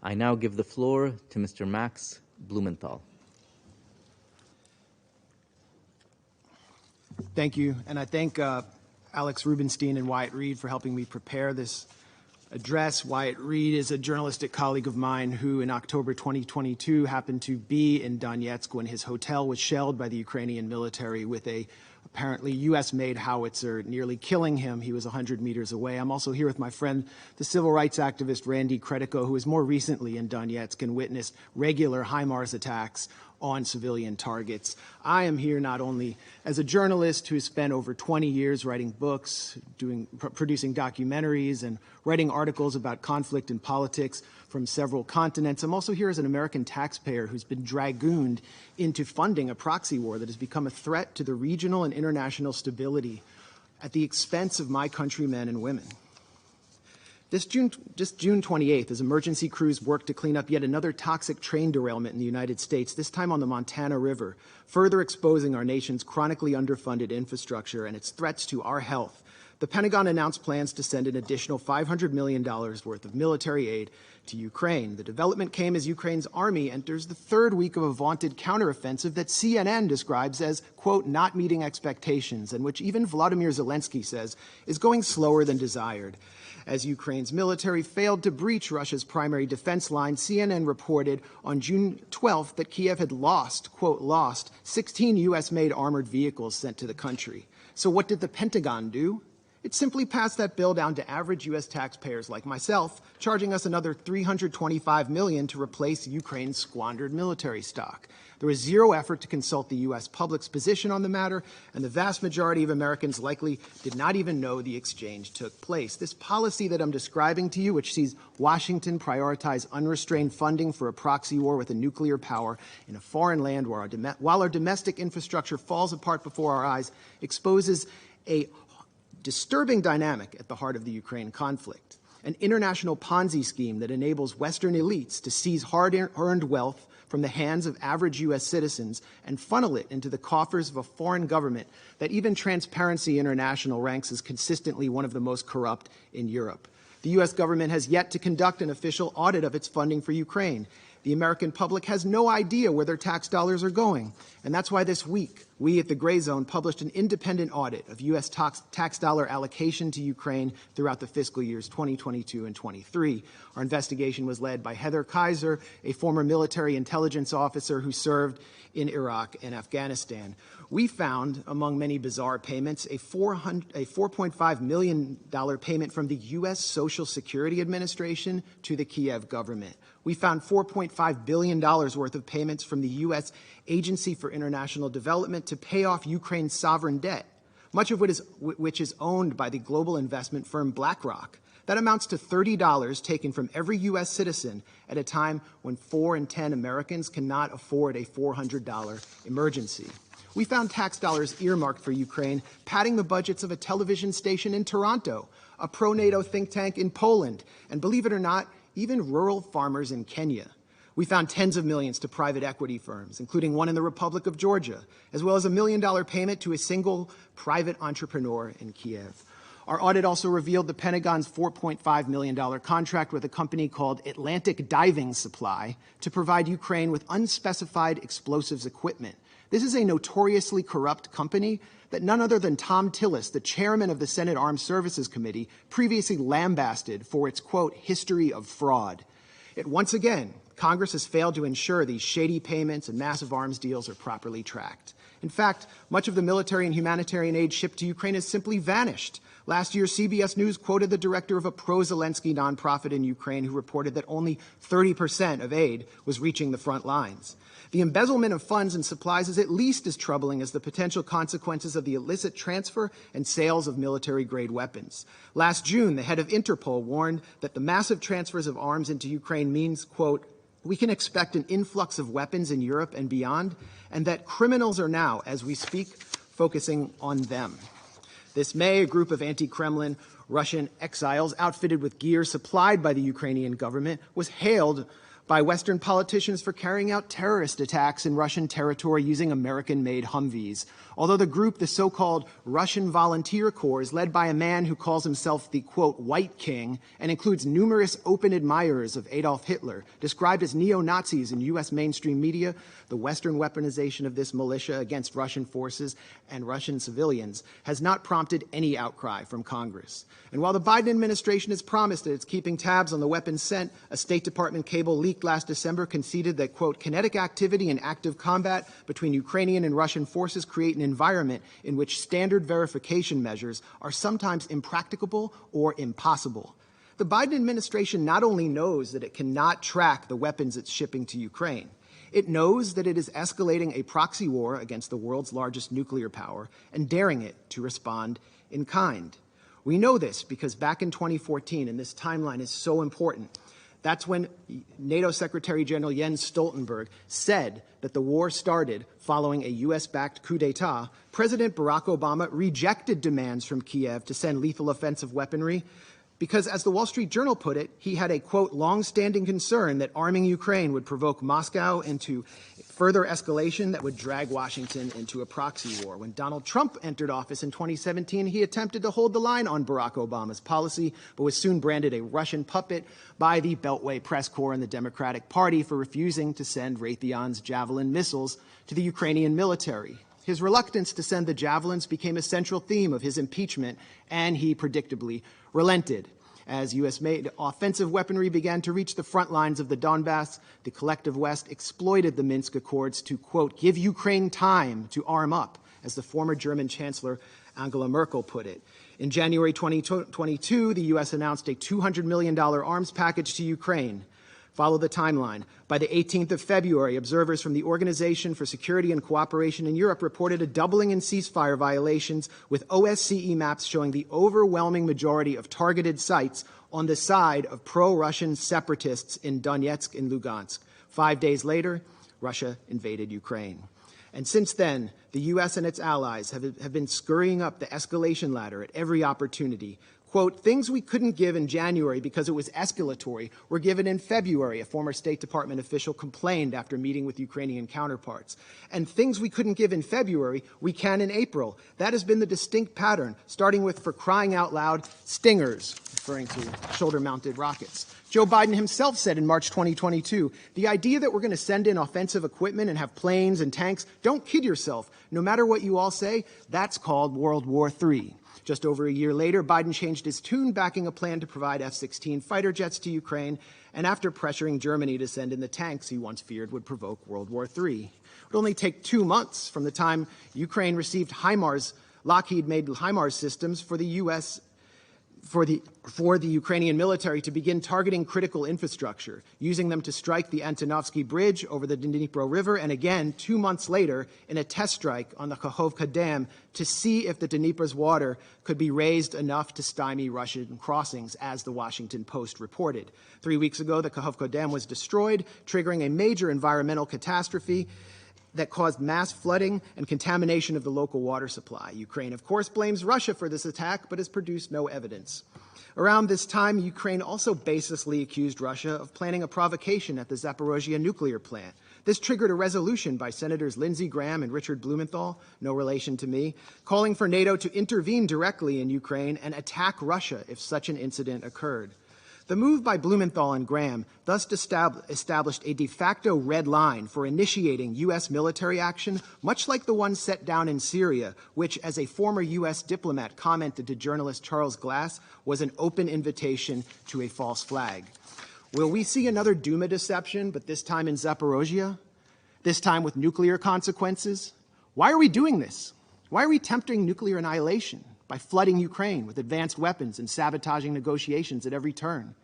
I now give the floor to Mr. Max Blumenthal. Thank you, and I thank Alex Rubenstein and Wyatt Reed for helping me prepare this address. Wyatt Reed is a journalistic colleague of mine who, in October 2022, happened to be in Donetsk when his hotel was shelled by the Ukrainian military with a apparently U.S.-made howitzer, nearly killing him. He was 100 meters away. I'm also here with my friend, the civil rights activist Randy Kretiko, who was more recently in Donetsk and witnessed regular HIMARS attacks on civilian targets. I am here not only as a journalist who spent over 20 years writing books, producing documentaries, and writing articles about conflict and politics from several continents. I'm also here as an American taxpayer who's been dragooned into funding a proxy war that has become a threat to the regional and international stability at the expense of my countrymen and women. Just June 28th, as emergency crews worked to clean up yet another toxic train derailment in the United States, this time on the Montana River, further exposing our nation's chronically underfunded infrastructure and its threats to our health, the Pentagon announced plans to send an additional $500 million worth of military aid to Ukraine. The development came as Ukraine's army enters the third week of a vaunted counteroffensive that CNN describes as, quote, not meeting expectations, and which even Volodymyr Zelensky says is going slower than desired. As Ukraine's military failed to breach Russia's primary defense line, CNN reported on June 12th that Kiev had lost, quote, lost 16 U.S.-made armored vehicles sent to the country. So what did the Pentagon do? It simply passed that bill down to average U.S. taxpayers like myself, charging us another $325 million to replace Ukraine's squandered military stock. There was zero effort to consult the U.S. public's position on the matter, and the vast majority of Americans likely did not even know the exchange took place. This policy that I'm describing to you, which sees Washington prioritize unrestrained funding for a proxy war with a nuclear power in a foreign land while our domestic infrastructure falls apart before our eyes, exposes a disturbing dynamic at the heart of the Ukraine conflict, an international Ponzi scheme that enables Western elites to seize hard-earned wealth from the hands of average U.S. citizens and funnel it into the coffers of a foreign government that even Transparency International ranks as consistently one of the most corrupt in Europe. The U.S. government has yet to conduct an official audit of its funding for Ukraine. The American public has no idea where their tax dollars are going. And that's why this week, we at the Gray Zone published an independent audit of U.S. tax dollar allocation to Ukraine throughout the fiscal years 2022 and 23. Our investigation was led by Heather Kaiser, a former military intelligence officer who served in Iraq and Afghanistan. We found, among many bizarre payments, a $4.5 million payment from the U.S. Social Security Administration to the Kiev government. We found $4.5 billion worth of payments from the U.S. Agency for International Development to pay off Ukraine's sovereign debt, much of which is owned by the global investment firm BlackRock. That amounts to $30 taken from every U.S. citizen at a time when 4 in 10 Americans cannot afford a $400 emergency. We found tax dollars earmarked for Ukraine, padding the budgets of a television station in Toronto, a pro-NATO think tank in Poland, and believe it or not, even rural farmers in Kenya. We found tens of millions to private equity firms, including one in the Republic of Georgia, as well as $1 million payment to a single private entrepreneur in Kiev. Our audit also revealed the Pentagon's $4.5 million contract with a company called Atlantic Diving Supply to provide Ukraine with unspecified explosives equipment. This is a notoriously corrupt company that none other than Tom Tillis, the chairman of the Senate Armed Services Committee, previously lambasted for its, quote, history of fraud. Yet once again, Congress has failed to ensure these shady payments and massive arms deals are properly tracked. In fact, much of the military and humanitarian aid shipped to Ukraine has simply vanished. Last year, CBS News quoted the director of a pro-Zelensky nonprofit in Ukraine who reported that only 30% of aid was reaching the front lines. The embezzlement of funds and supplies is at least as troubling as the potential consequences of the illicit transfer and sales of military-grade weapons. Last June, the head of Interpol warned that the massive transfers of arms into Ukraine means, quote, we can expect an influx of weapons in Europe and beyond, and that criminals are now, as we speak, focusing on them. This May, a group of anti-Kremlin Russian exiles outfitted with gear supplied by the Ukrainian government was hailed by Western politicians for carrying out terrorist attacks in Russian territory using American-made Humvees. Although the group, the so-called Russian Volunteer Corps, is led by a man who calls himself the, quote, White King, and includes numerous open admirers of Adolf Hitler, described as neo-Nazis in U.S. mainstream media, the Western weaponization of this militia against Russian forces and Russian civilians has not prompted any outcry from Congress. And while the Biden administration has promised that it's keeping tabs on the weapons sent, a State Department cable leaked last December conceded that, quote, kinetic activity and active combat between Ukrainian and Russian forces create an environment in which standard verification measures are sometimes impracticable or impossible. The Biden administration not only knows that it cannot track the weapons it's shipping to Ukraine, it knows that it is escalating a proxy war against the world's largest nuclear power and daring it to respond in kind. We know this because back in 2014, and this timeline is so important, that's when NATO Secretary General Jens Stoltenberg said that the war started following a U.S.-backed coup d'etat. President Barack Obama rejected demands from Kiev to send lethal offensive weaponry because, as the Wall Street Journal put it, he had a, quote, long-standing concern that arming Ukraine would provoke Moscow into further escalation that would drag Washington into a proxy war. When Donald Trump entered office in 2017, he attempted to hold the line on Barack Obama's policy, but was soon branded a Russian puppet by the Beltway press corps and the Democratic Party for refusing to send Raytheon's Javelin missiles to the Ukrainian military. His reluctance to send the Javelins became a central theme of his impeachment, and he predictably relented. As U.S.-made offensive weaponry began to reach the front lines of the Donbass, the collective West exploited the Minsk Accords to, quote, give Ukraine time to arm up, as the former German Chancellor Angela Merkel put it. In January 2022, the U.S. announced a $200 million arms package to Ukraine. Follow the timeline. By the 18th of February, observers from the Organization for Security and Cooperation in Europe reported a doubling in ceasefire violations, with OSCE maps showing the overwhelming majority of targeted sites on the side of pro-Russian separatists in Donetsk and Lugansk. 5 days later, Russia invaded Ukraine. And since then, the U.S. and its allies have been scurrying up the escalation ladder at every opportunity. Quote, things we couldn't give in January because it was escalatory were given in February, a former State Department official complained after meeting with Ukrainian counterparts. And things we couldn't give in February, we can in April. That has been the distinct pattern, starting with, for crying out loud, Stingers, referring to shoulder-mounted rockets. Joe Biden himself said in March 2022, the idea that we're going to send in offensive equipment and have planes and tanks, don't kid yourself. No matter what you all say, that's called World War III. Just over a year later, Biden changed his tune, backing a plan to provide F-16 fighter jets to Ukraine, and after pressuring Germany to send in the tanks he once feared would provoke World War III. It would only take 2 months from the time Ukraine received HIMARS, Lockheed-made HIMARS systems for the U.S. for the Ukrainian military to begin targeting critical infrastructure, using them to strike the Antonovsky Bridge over the Dnipro River, and again 2 months later in a test strike on the Kakhovka Dam to see if the Dnipro's water could be raised enough to stymie Russian crossings, as the Washington Post reported. 3 weeks ago, the Kakhovka Dam was destroyed, triggering a major environmental catastrophe that caused mass flooding and contamination of the local water supply. Ukraine, of course, blames Russia for this attack, but has produced no evidence. Around this time, Ukraine also baselessly accused Russia of planning a provocation at the Zaporozhye nuclear plant. This triggered a resolution by Senators Lindsey Graham and Richard Blumenthal, no relation to me, calling for NATO to intervene directly in Ukraine and attack Russia if such an incident occurred. The move by Blumenthal and Graham thus established a de facto red line for initiating U.S. military action, much like the one set down in Syria, which, as a former U.S. diplomat commented to journalist Charles Glass, was an open invitation to a false flag. Will we see another Duma deception, but this time in Zaporozhye? This time with nuclear consequences? Why are we doing this? Why are we tempting nuclear annihilation by flooding Ukraine with advanced weapons and sabotaging negotiations at every turn?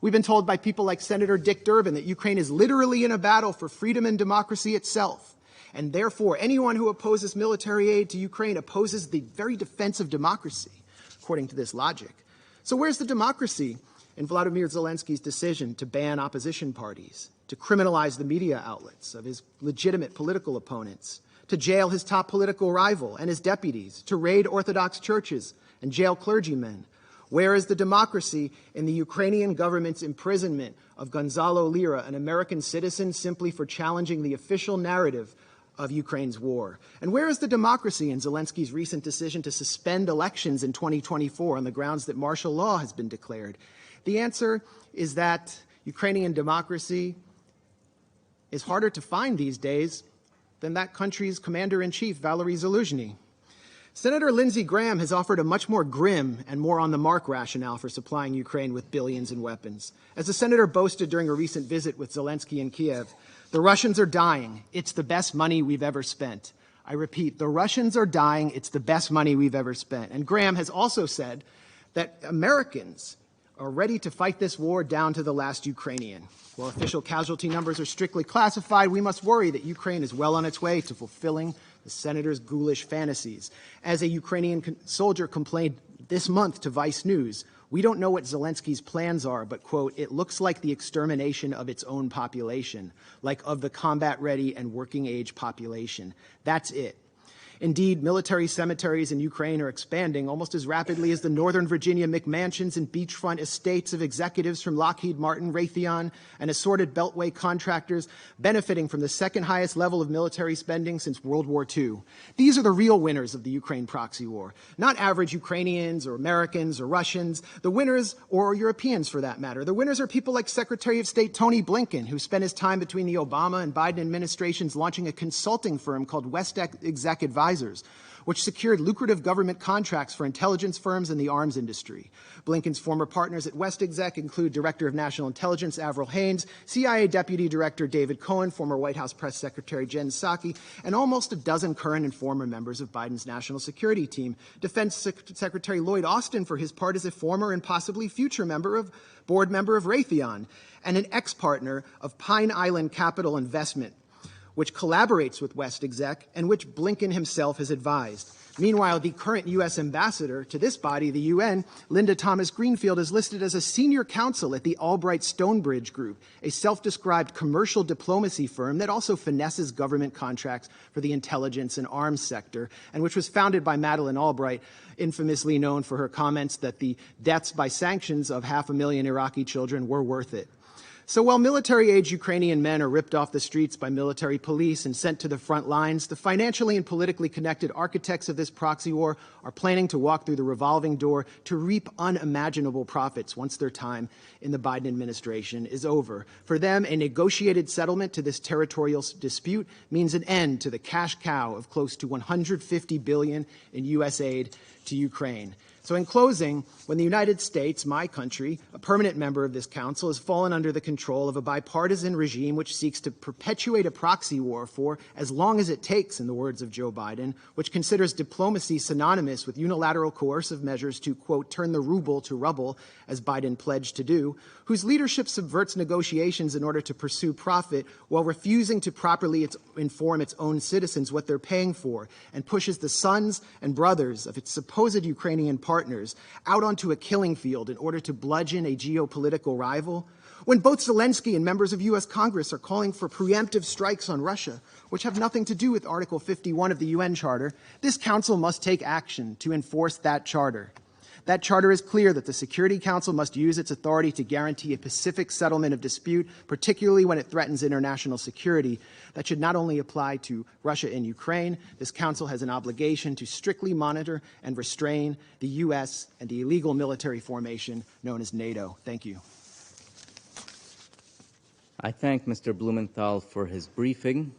We've been told by people like Senator Dick Durbin that Ukraine is literally in a battle for freedom and democracy itself, and therefore anyone who opposes military aid to Ukraine opposes the very defense of democracy, according to this logic. So where's the democracy in Vladimir Zelensky's decision to ban opposition parties, to criminalize the media outlets of his legitimate political opponents, to jail his top political rival and his deputies, to raid Orthodox churches and jail clergymen? Where is the democracy in the Ukrainian government's imprisonment of Gonzalo Lira, an American citizen, simply for challenging the official narrative of Ukraine's war? And where is the democracy in Zelensky's recent decision to suspend elections in 2024 on the grounds that martial law has been declared? The answer is that Ukrainian democracy is harder to find these days than that country's commander-in-chief, Valery Zaluzhny. Senator Lindsey Graham has offered a much more grim and more on-the-mark rationale for supplying Ukraine with billions in weapons. As the senator boasted during a recent visit with Zelensky in Kiev, the Russians are dying. It's the best money we've ever spent. I repeat, the Russians are dying. It's the best money we've ever spent. And Graham has also said that Americans are ready to fight this war down to the last Ukrainian. While official casualty numbers are strictly classified, we must worry that Ukraine is well on its way to fulfilling the senator's ghoulish fantasies. As a Ukrainian soldier complained this month to Vice News, we don't know what Zelensky's plans are, but, quote, it looks like the extermination of its own population, like of the combat-ready and working-age population. That's it. Indeed, military cemeteries in Ukraine are expanding almost as rapidly as the Northern Virginia McMansions and beachfront estates of executives from Lockheed Martin, Raytheon, and assorted Beltway contractors benefiting from the second highest level of military spending since World War II. These are the real winners of the Ukraine proxy war, not average Ukrainians or Americans or Russians, the winners, or Europeans for that matter. The winners are people like Secretary of State Tony Blinken, who spent his time between the Obama and Biden administrations launching a consulting firm called West Exec Advisors, which secured lucrative government contracts for intelligence firms and the arms industry. Blinken's former partners at West Exec include Director of National Intelligence Avril Haines, CIA Deputy Director David Cohen, former White House Press Secretary Jen Psaki, and almost a dozen current and former members of Biden's national security team. Defense Secretary Lloyd Austin, for his part, is a former and possibly future board member of Raytheon, and an ex-partner of Pine Island Capital Investment, which collaborates with West Exec and which Blinken himself has advised. Meanwhile, the current U.S. ambassador to this body, the UN, Linda Thomas-Greenfield, is listed as a senior counsel at the Albright Stonebridge Group, a self-described commercial diplomacy firm that also finesses government contracts for the intelligence and arms sector, and which was founded by Madeleine Albright, infamously known for her comments that the deaths by sanctions of 500,000 Iraqi children were worth it. So while military-age Ukrainian men are ripped off the streets by military police and sent to the front lines, the financially and politically connected architects of this proxy war are planning to walk through the revolving door to reap unimaginable profits once their time in the Biden administration is over. For them, a negotiated settlement to this territorial dispute means an end to the cash cow of close to $150 billion in U.S. aid to Ukraine. So in closing, when the United States, my country, a permanent member of this council, has fallen under the control of a bipartisan regime which seeks to perpetuate a proxy war for as long as it takes, in the words of Joe Biden, which considers diplomacy synonymous with unilateral coercive measures to, quote, turn the ruble to rubble, as Biden pledged to do, whose leadership subverts negotiations in order to pursue profit while refusing to properly inform its own citizens what they're paying for, and pushes the sons and brothers of its supposed Ukrainian partners out onto a killing field in order to bludgeon a geopolitical rival, when both Zelensky and members of U.S. Congress are calling for preemptive strikes on Russia, which have nothing to do with Article 51 of the UN Charter, this Council must take action to enforce that charter. That charter is clear that the Security Council must use its authority to guarantee a pacific settlement of dispute, particularly when it threatens international security. That should not only apply to Russia and Ukraine. This Council has an obligation to strictly monitor and restrain the U.S. and the illegal military formation known as NATO. Thank you. I thank Mr. Blumenthal for his briefing.